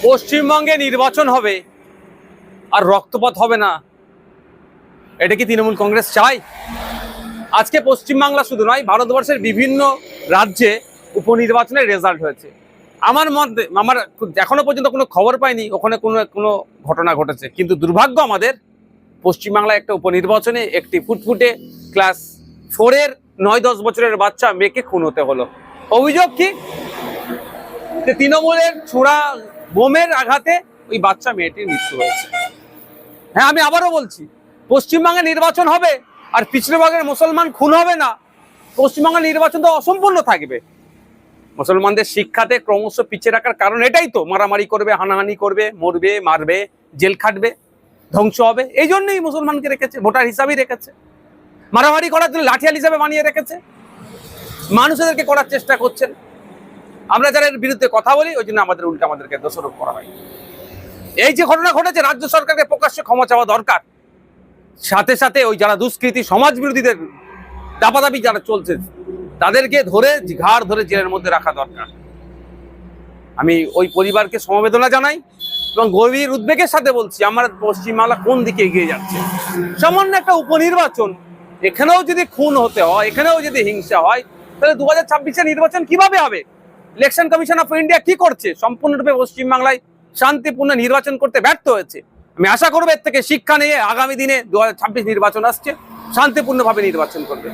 পশ্চিমবঙ্গে নির্বাচন হবে আর রক্তপাত হবে না, এটা কি তৃণমূল কংগ্রেস চায়? আজকে পশ্চিমবাংলা শুধু নয়, ভারতবর্ষের বিভিন্ন রাজ্যে উপনির্বাচনের রেজাল্ট হয়েছে। আমার এখনো পর্যন্ত কোনো খবর পাইনি ওখানে কোনো ঘটনা ঘটেছে, কিন্তু দুর্ভাগ্য আমাদের পশ্চিমবাংলায় একটা উপনির্বাচনে একটি ফুটফুটে ক্লাস 4-এর 9-10 বছরের বাচ্চা মেয়েকে খুন হতে হলো। অভিযোগ কি? যে তৃণমূলের ছোড়া বোমের আঘাতে ওই বাচ্চা মেয়েটির মৃত্যু হয়েছে। হ্যাঁ, আমি আবারও বলছি, পশ্চিমবঙ্গে নির্বাচন হবে আর পিছড়েবাগের মুসলমান খুন হবে না, পশ্চিমবঙ্গের নির্বাচন তো অসম্পূর্ণ থাকবে। মুসলমানদের শিক্ষাতে ক্রমশ পিছিয়ে রাখার কারণ এটাই তো, মারামারি করবে, হানাহানি করবে, মরবে, মারবে, জেল খাটবে, ধ্বংস হবে। এই জন্যই মুসলমানকে রেখেছে, ভোটার হিসাবেই রেখেছে। মারামারি করার জন্য লাঠিয়াল হিসাবে বানিয়ে রেখেছে, মানুষদেরকে করার চেষ্টা করছেন। আমরা যারা এর বিরুদ্ধে কথা বলি ওই জন্য আমাদেরকে দোষারোপ করা হয়। এই যে ঘটনা ঘটেছে, রাজ্য সরকারকে প্রকাশ্যে ক্ষমা চাওয়া দরকার। সাথে সাথে ওই যারা দুষ্কৃতী সমাজ বিরোধীদের দাপাদাপি যারা চলছে তাদেরকে ঘাড় ধরে জেলের মধ্যে রাখা দরকার। আমি ওই পরিবারকে সমবেদনা জানাই এবং গভীর উদ্বেগের সাথে বলছি, আমার পশ্চিমবাংলা কোন দিকে এগিয়ে যাচ্ছে। সামান্য একটা উপনির্বাচন, এখানেও যদি খুন হতে হয়, এখানেও যদি হিংসা হয়, তাহলে 2026-এর নির্বাচন কিভাবে হবে? ইলেকশন কমিশন অফ ইন্ডিয়া কি করছে? সম্পূর্ণরূপে পশ্চিমবাংলায় শান্তিপূর্ণ নির্বাচন করতে ব্যর্থ হয়েছে। আমি আশা করবো এর থেকে শিক্ষা নিয়ে আগামী দিনে 2026 নির্বাচন আসছে, শান্তিপূর্ণভাবে নির্বাচন করবে।